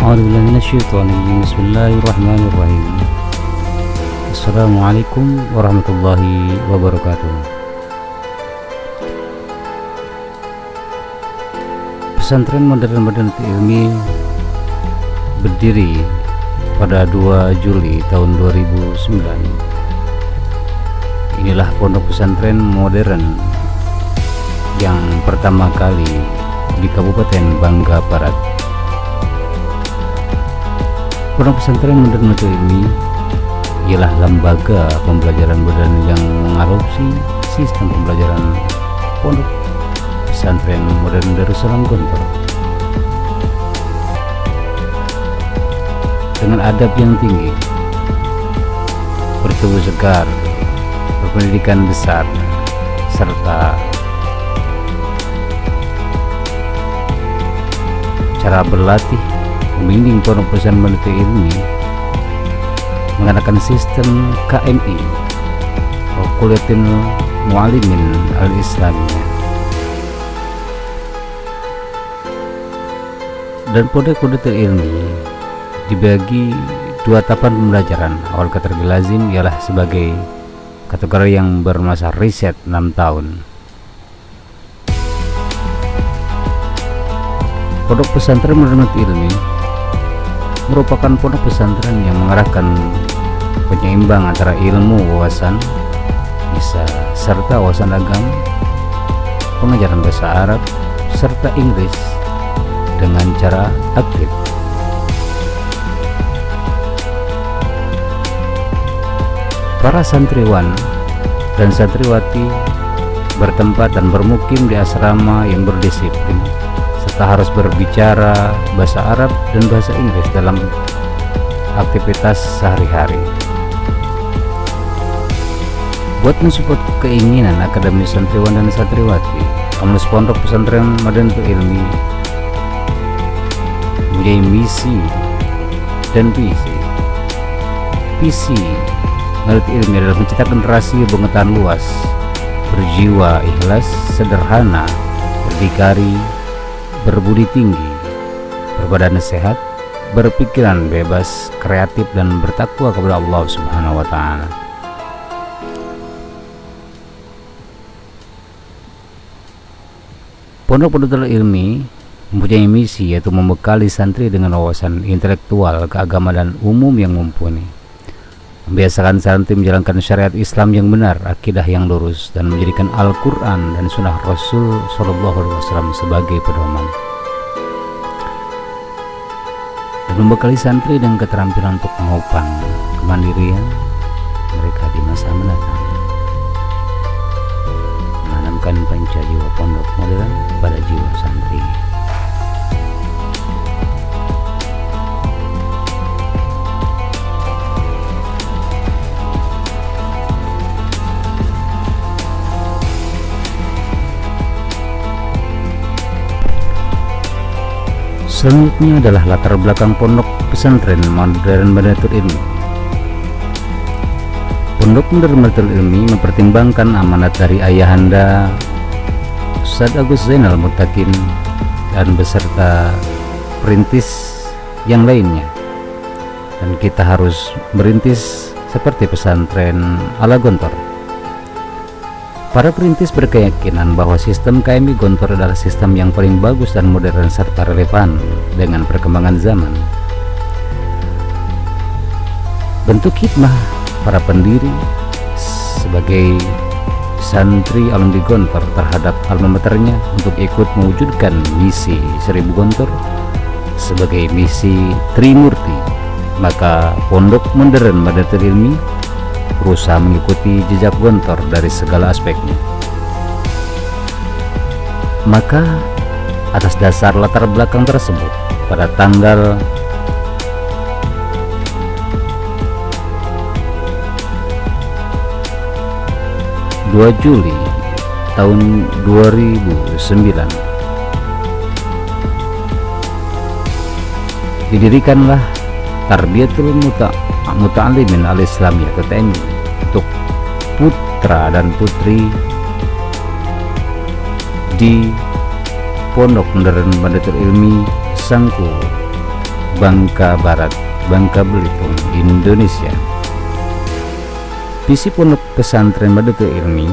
A'udzubillahi minasyaitonirrajim. Bismillahirrahmanirrahim. Assalamualaikum warahmatullahi wabarakatuh. Pesantren Modern Madinatul Ilmi berdiri pada 2 Juli tahun 2009. Inilah pondok pesantren modern yang pertama kali di Kabupaten Bangka Barat. Pondok pesantren Modern Madinatul Ilmi ialah lembaga pembelajaran modern yang mengadopsi sistem pembelajaran pondok pesantren modern Darussalam Gontor dengan adab yang tinggi, bertubuh segar, berpendidikan besar, serta cara berlatih membimbing pondok pesantren Madinatul Ilmi menggunakan sistem KMI atau Kuliatul Muallimin Al-Islamiyah. Dan pondok Madinatul Ilmi dibagi 2 tahapan pembelajaran. Awal kategori lazim ialah sebagai kategori yang bermasa riset 6 tahun. Pondok pesantren Madinatul Ilmi merupakan pondok pesantren yang mengarahkan penyeimbang antara ilmu wawasan bisa serta wawasan agama, pengajaran bahasa Arab serta Inggris dengan cara aktif. Para santriwan dan santriwati bertempat dan bermukim di asrama yang berdisiplin serta harus berbicara bahasa Arab dan bahasa Inggris dalam aktivitas sehari-hari. Buat mensupport keinginan akademis santriwan dan santriwati, Pengurus Pondok Pesantren Madinatul Ilmi mempunyai misi dan visi. Visi Madinatul Ilmi adalah mencetak generasi pengetahuan luas, berjiwa ikhlas, sederhana, berdikari, berbudi tinggi, berbadan sehat, berpikiran bebas, kreatif, dan bertakwa kepada Allah Subhanahu wa Ta'ala. Pondok Madinatul Ilmi mempunyai misi yaitu membekali santri dengan wawasan intelektual, keagamaan, dan umum yang mumpuni, membiasakan santri menjalankan syariat Islam yang benar, akidah yang lurus, dan menjadikan Al-Quran dan Sunnah Rasul SAW sebagai pedoman, dan membekali santri dengan keterampilan untuk menopang kemandirian mereka di masa mendatang, menanamkan panca jiwa pondok modern pada jiwa santri. Selanjutnya adalah latar belakang pondok pesantren modern Madinatul Ilmi. Pondok modern Madinatul Ilmi mempertimbangkan amanat dari ayahanda Ustadz Agus Zainal Muttaqin dan beserta perintis yang lainnya, dan kita harus merintis seperti pesantren ala Gontor. Para perintis berkeyakinan bahwa sistem KMI Gontor adalah sistem yang paling bagus dan modern serta relevan dengan perkembangan zaman. Bentuk hikmah para pendiri sebagai santri alumni Gontor terhadap alma maternya untuk ikut mewujudkan misi 1000 Gontor sebagai misi Trimurti, maka Pondok Modern Madinatul Ilmi berusaha mengikuti jejak Gontor dari segala aspeknya. Maka atas dasar latar belakang tersebut, pada tanggal 2 Juli tahun 2009 didirikanlah Tarbiyatul Muta'allimin Al-Islamiyah atau TMI untuk putra dan putri di Pondok Modern Madinatul Ilmi Sangku Bangka Barat, Bangka Belitung, Indonesia. Visi Pondok Pesantren Madiinatul Ilmi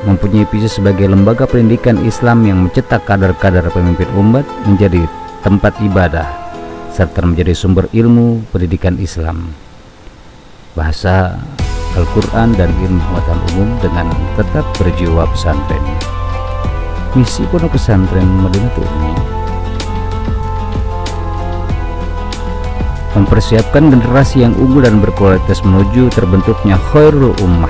mempunyai visi sebagai lembaga pendidikan Islam yang mencetak kader-kader pemimpin umat menjadi tempat ibadah serta menjadi sumber ilmu pendidikan Islam, bahasa Al-Quran dan ilmu pengetahuan umum dengan tetap berjiwa pesantren. Misi Pondok Pesantren Madiinatul Ilmi mempersiapkan generasi yang unggul dan berkualitas menuju terbentuknya khairul ummah.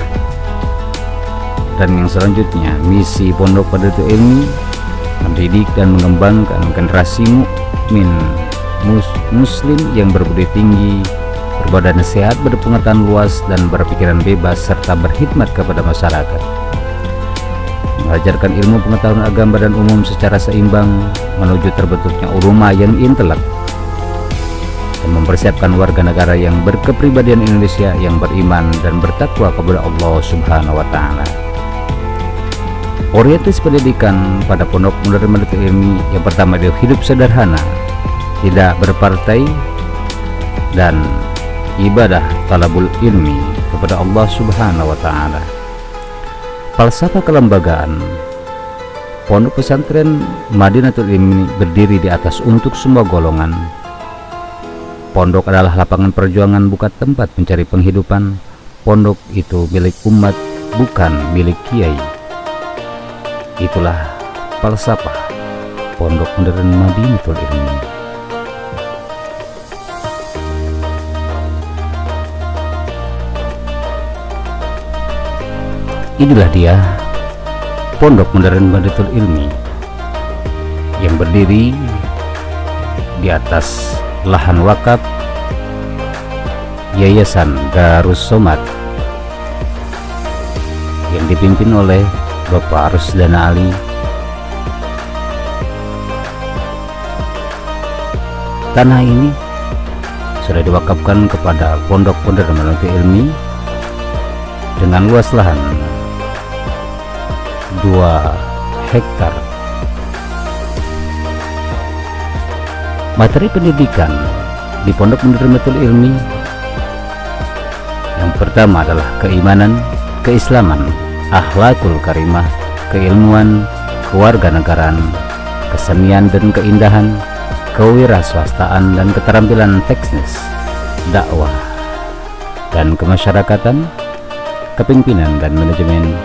Dan yang selanjutnya, misi Pondok Madiinatul Ilmi mendidik dan mengembangkan generasi mukmin muslim yang berbudi tinggi, berbadan sehat, berpengetahuan luas dan berpikiran bebas serta berkhidmat kepada masyarakat. Mengajarkan ilmu pengetahuan agama dan umum secara seimbang menuju terbentuknya ulama yang intelek, dan mempersiapkan warga negara yang berkepribadian Indonesia yang beriman dan bertakwa kepada Allah Subhanahu wa Ta'ala. Orientasi pendidikan pada Pondok Madiinatul Ilmi yang pertama, dia hidup sederhana, tidak berpartai, dan ibadah talabul ilmi kepada Allah Subhanahu wa Ta'ala. Falsafah kelembagaan Pondok Pesantren Madiinatul Ilmi berdiri di atas untuk semua golongan. Pondok adalah lapangan perjuangan, bukan tempat mencari penghidupan. Pondok itu milik umat, bukan milik kiai. Itulah falsafah Pondok Modern Madiinatul Ilmi. Inilah dia Pondok Modern Madiinatul Ilmi yang berdiri di atas lahan wakaf Yayasan Darus Somad yang dipimpin oleh Bapak Rusdana Ali. Tanah ini sudah diwakafkan kepada Pondok Modern Madiinatul Ilmi dengan luas lahan 2 hektar. Materi pendidikan di Pondok Madiinatul Ilmi yang pertama adalah keimanan, keislaman, akhlakul karimah, keilmuan, kewarganegaraan, kesenian dan keindahan, kewirausahaan dan keterampilan teknis, dakwah dan kemasyarakatan, kepemimpinan dan manajemen,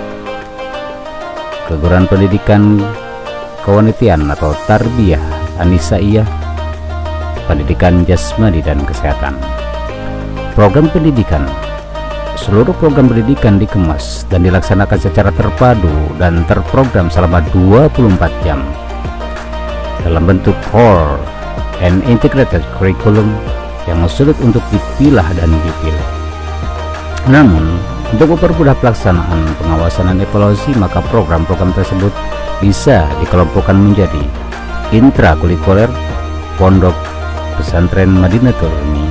keguruan pendidikan, kewanitian atau tarbiyah anisaiyah, pendidikan jasmani dan kesehatan. Program pendidikan, seluruh program pendidikan dikemas dan dilaksanakan secara terpadu dan terprogram selama 24 jam dalam bentuk core and integrated curriculum yang sulit untuk dipilah dan dipilih. Namun, untuk mempermudah pelaksanaan pengawasan dan evaluasi, maka program-program tersebut bisa dikelompokkan menjadi intrakurikuler Pondok Pesantren Madiinatul Ilmi.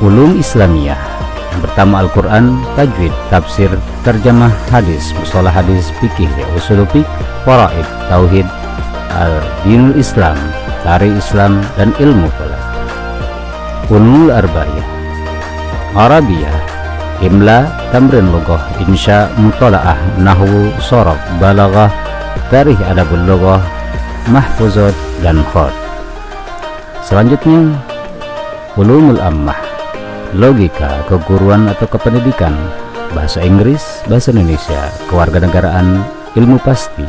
Ulum Islamiyah, yang pertama Al-Quran, tajwid, tafsir, terjemah hadis, mustalah hadis, fikih, usul fiqh, faraid, tauhid, al-dinul Islam, tarikh Islam dan ilmu falak. Ulumul Arba'iyah, Arabiyah, imla, tamrin lughah, insya, mutalaah, nahwu, sharaf, balaghah, tarikh adabul lughah, mahfuzat dan khot. Selanjutnya ulumul ammah, logika, keguruan atau kependidikan, bahasa Inggris, bahasa Indonesia, kewarganegaraan, ilmu pasti,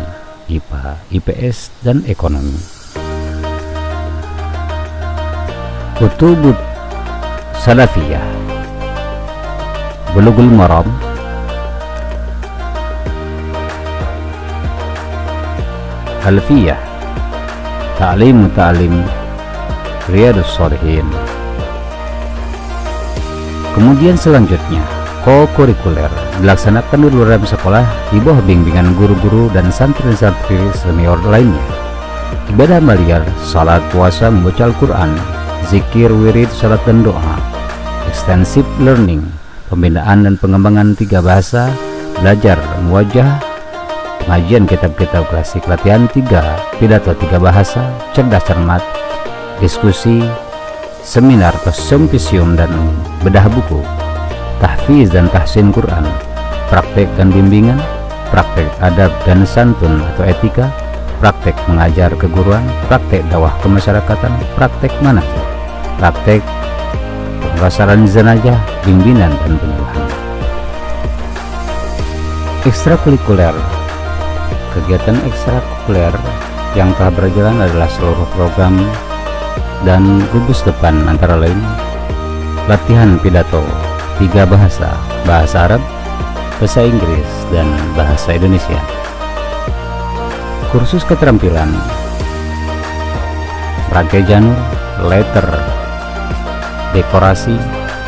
IPA, IPS dan ekonomi. Kutubut salafiyah, Bulughul Maram, Alfiyah, Ta'lim Muta'alim, Riyadus Shalihin. Kemudian selanjutnya co-kurikuler dilaksanakan di luar sekolah di bawah bimbingan guru-guru dan santri-santri senior lainnya. Ibadah amaliyah, salat, puasa, membaca Al-Quran, zikir, wirid, salat dan doa. Extensive learning, pembinaan dan pengembangan 3 bahasa, belajar muwajah, pengajian kitab-kitab klasik, latihan 3, pidato 3 bahasa, cerdas cermat, diskusi, seminar atau simpisium dan bedah buku, tahfiz dan tahsin Quran, praktek dan bimbingan, praktek adab dan santun atau etika, praktek mengajar keguruan, praktek dakwah kemasyarakatan, praktek manasik, praktek pembelasaran jenazah, bimbingan dan penyuluhan. Ekstrakurikuler. Kegiatan ekstrakurikuler yang telah berjalan adalah seluruh program dan gugus depan, antara lain latihan pidato 3 bahasa, bahasa Arab, bahasa Inggris, dan bahasa Indonesia. Kursus keterampilan Raga Janur, letter, dekorasi,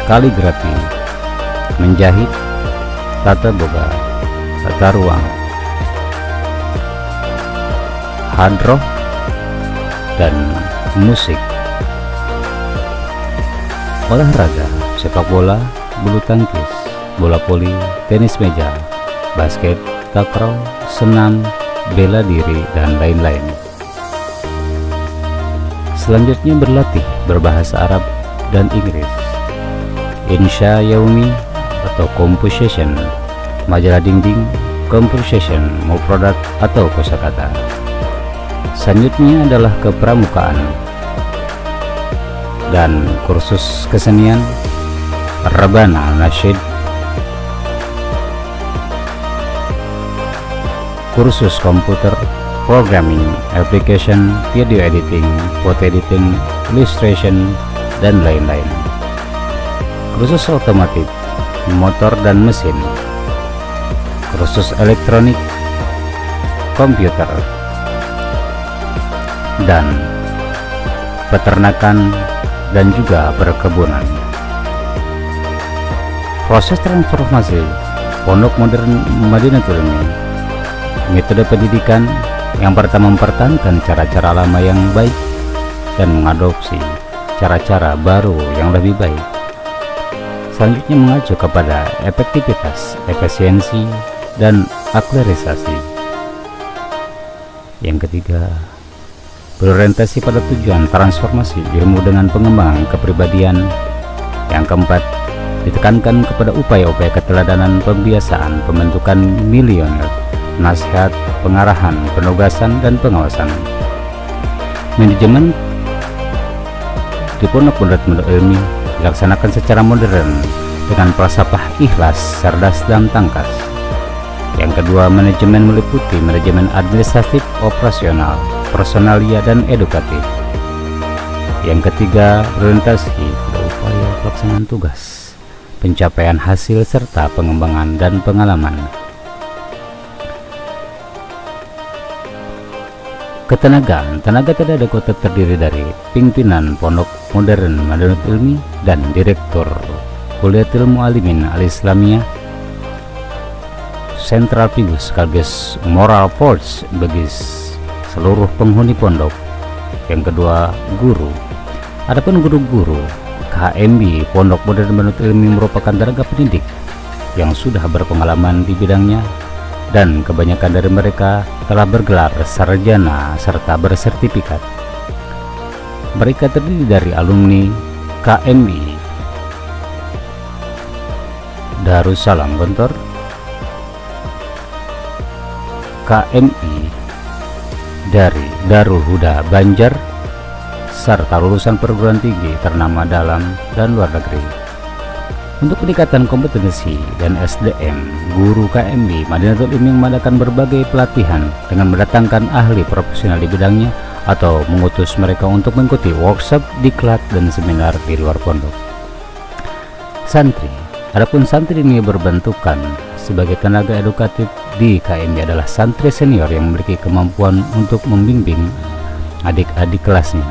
kaligrafi, menjahit, tata boga, tata ruang, hadroh, dan musik. Olahraga sepak bola, bulu tangkis, bola voli, tenis meja, basket, takraw, senam, bela diri, dan lain-lain. Selanjutnya berlatih berbahasa Arab dan Inggris, insya yaumi atau composition, majalah dinding, conversation, mufradat atau kosakata. Selanjutnya adalah kepramukaan dan kursus kesenian, rebana, nasyid, kursus komputer, programming, application, video editing, foto editing, illustration, dan lain-lain. Kursus otomotif, motor dan mesin, kursus elektronik, komputer, dan peternakan dan juga perkebunan. Proses transformasi Pondok Modern Madinatul Ilmi. Metode pendidikan yang pertama mempertahankan cara-cara lama yang baik dan mengadopsi cara-cara baru yang lebih baik. Selanjutnya mengacu kepada efektivitas, efisiensi, dan aktualisasi. Yang ketiga, berorientasi pada tujuan transformasi ilmu dengan pengembangan kepribadian. Yang keempat, ditekankan kepada upaya-upaya keteladanan, pembiasaan, pembentukan milioner, nasihat, pengarahan, penugasan, dan pengawasan. Manajemen di Pondok Modern Ilmi dilaksanakan secara modern dengan falsafah ikhlas, cerdas, dan tangkas. Yang kedua, manajemen meliputi manajemen administratif, operasional, personalia, dan edukatif. Yang ketiga, berorientasi pada upaya pelaksanaan tugas, pencapaian hasil, serta pengembangan dan pengalaman. Ketenagaan. Tenaga tidak ada kota terdiri dari pimpinan Pondok Modern Madinatul Ilmi dan Direktur Kuliatul Mu'allimin Al-Islamiyah, Central Figure sekaligus moral force bagi seluruh penghuni pondok. Yang kedua, guru. Adapun guru-guru KMB Pondok Modern Madinatul Ilmi merupakan tenaga pendidik yang sudah berpengalaman di bidangnya, dan kebanyakan dari mereka telah bergelar sarjana serta bersertifikat. Mereka terdiri dari alumni KMB Darussalam Gontor, KMI dari Darul Huda Banjar, serta lulusan perguruan tinggi ternama dalam dan luar negeri. Untuk peningkatan kompetensi dan SDM, guru KMB Madinatul Ilmi mengadakan berbagai pelatihan dengan mendatangkan ahli profesional di bidangnya atau mengutus mereka untuk mengikuti workshop, diklat, dan seminar di luar pondok. Santri. Adapun santri ini berbentukan sebagai tenaga edukatif di KMB adalah santri senior yang memiliki kemampuan untuk membimbing adik-adik kelasnya.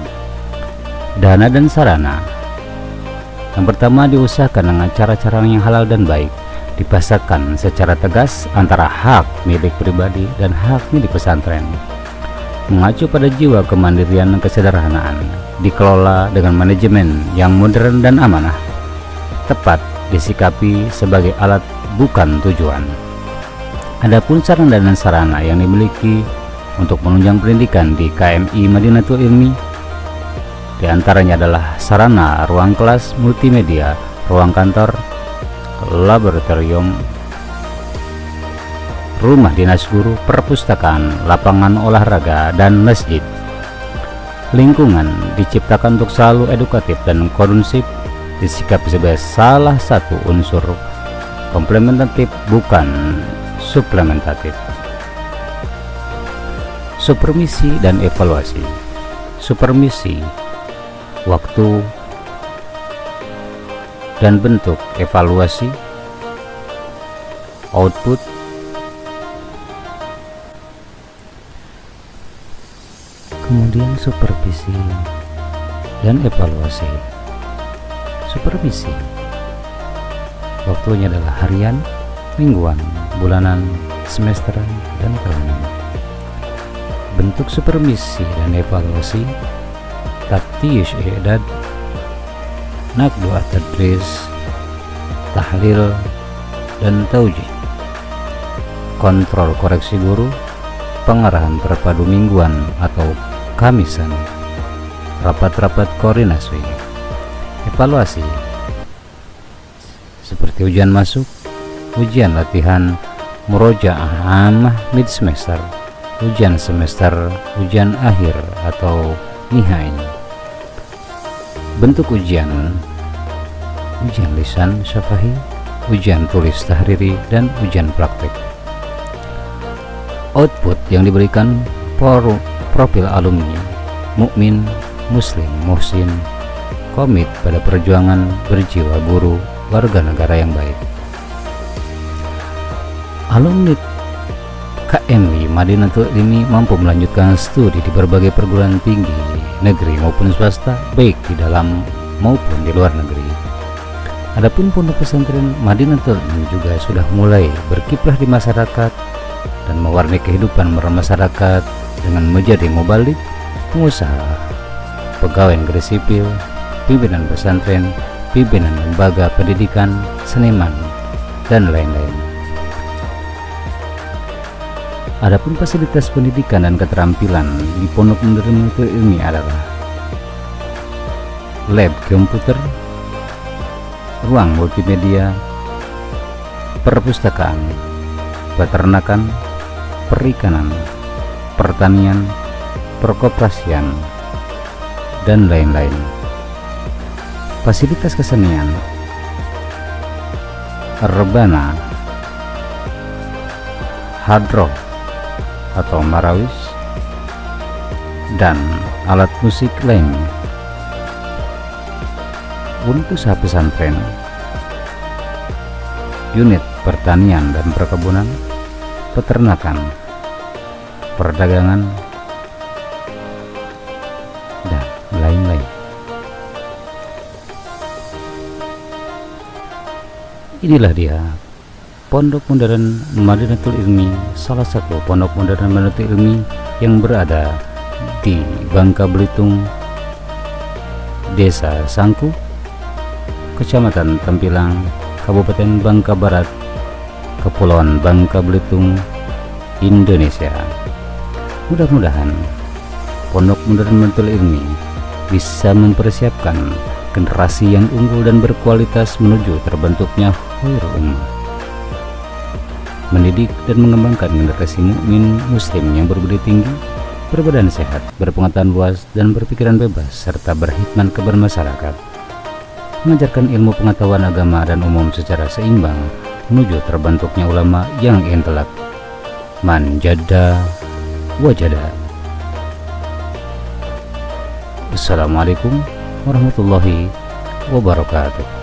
Dana dan sarana. Yang pertama, diusahakan dengan cara-cara yang halal dan baik, dipasarkan secara tegas antara hak milik pribadi dan hak milik pesantren. Mengacu pada jiwa kemandirian dan kesederhanaan, dikelola dengan manajemen yang modern dan amanah, tepat disikapi sebagai alat bukan tujuan. Adapun sarana dan sarana yang dimiliki untuk menunjang pendidikan di KMI Madinatul Ilmi Di antaranya adalah sarana ruang kelas multimedia, ruang kantor, laboratorium, rumah dinas guru, perpustakaan, lapangan olahraga, dan masjid. Lingkungan diciptakan untuk selalu edukatif dan kondusif, disikapi sebagai salah satu unsur komplementatif bukan suplementatif. Supervisi dan evaluasi. Supervisi waktu dan bentuk, evaluasi output, kemudian supervisi dan evaluasi. Supervisi waktunya adalah harian, mingguan, bulanan, semesteran, dan tahunan. Bentuk supervisi dan evaluasi: taftish i'dad, naqdu at-tadris, tahlil, dan taujih. Kontrol koreksi guru, pengarahan terpadu mingguan atau kamisan, rapat-rapat koordinasi. Evaluasi seperti ujian masuk, ujian latihan, murojaah amah mid semester, ujian semester, ujian akhir atau nihai. Bentuk ujian: ujian lisan syafahi, ujian tulis tahriri, dan ujian praktek. Output yang diberikan: profil alumni, mukmin, muslim, muhsin, komit pada perjuangan, berjiwa guru, warga negara yang baik. Alumni KMI Madinatul Ilmi mampu melanjutkan studi di berbagai perguruan tinggi negeri maupun swasta, baik di dalam maupun di luar negeri. Adapun pondok pesantren Madinatul Ilmi juga sudah mulai berkiprah di masyarakat dan mewarnai kehidupan masyarakat dengan menjadi mubalik, pengusaha, pegawai negeri sipil, pimpinan pesantren, pimpinan lembaga pendidikan, seniman, dan lain-lain. Adapun fasilitas pendidikan dan keterampilan di Pondok Madinatul Ilmi adalah lab komputer, ruang multimedia, perpustakaan, peternakan, perikanan, pertanian, perkoperasian, dan lain-lain. Fasilitas kesenian: rebana, hadroh atau marawis, dan alat musik lain. Untuk usaha pesantren: unit pertanian dan perkebunan, peternakan, perdagangan, dan lain-lain. Inilah dia Pondok Modern Madinatul Ilmi, salah satu pondok modern Madinatul Ilmi yang berada di Bangka Belitung, Desa Sangku, Kecamatan Tempilang, Kabupaten Bangka Barat, Kepulauan Bangka Belitung, Indonesia. Mudah-mudahan Pondok Modern Madinatul Ilmi bisa mempersiapkan generasi yang unggul dan berkualitas menuju terbentuknya khairul ummah, mendidik dan mengembangkan generasi mukmin muslim yang berbudi tinggi, berbadan sehat, berpengetahuan luas, dan berpikiran bebas, serta berkhidmat kepada masyarakat, mengajarkan ilmu pengetahuan agama dan umum secara seimbang menuju terbentuknya ulama yang intelek, manjada wajada. Assalamualaikum warahmatullahi wabarakatuh.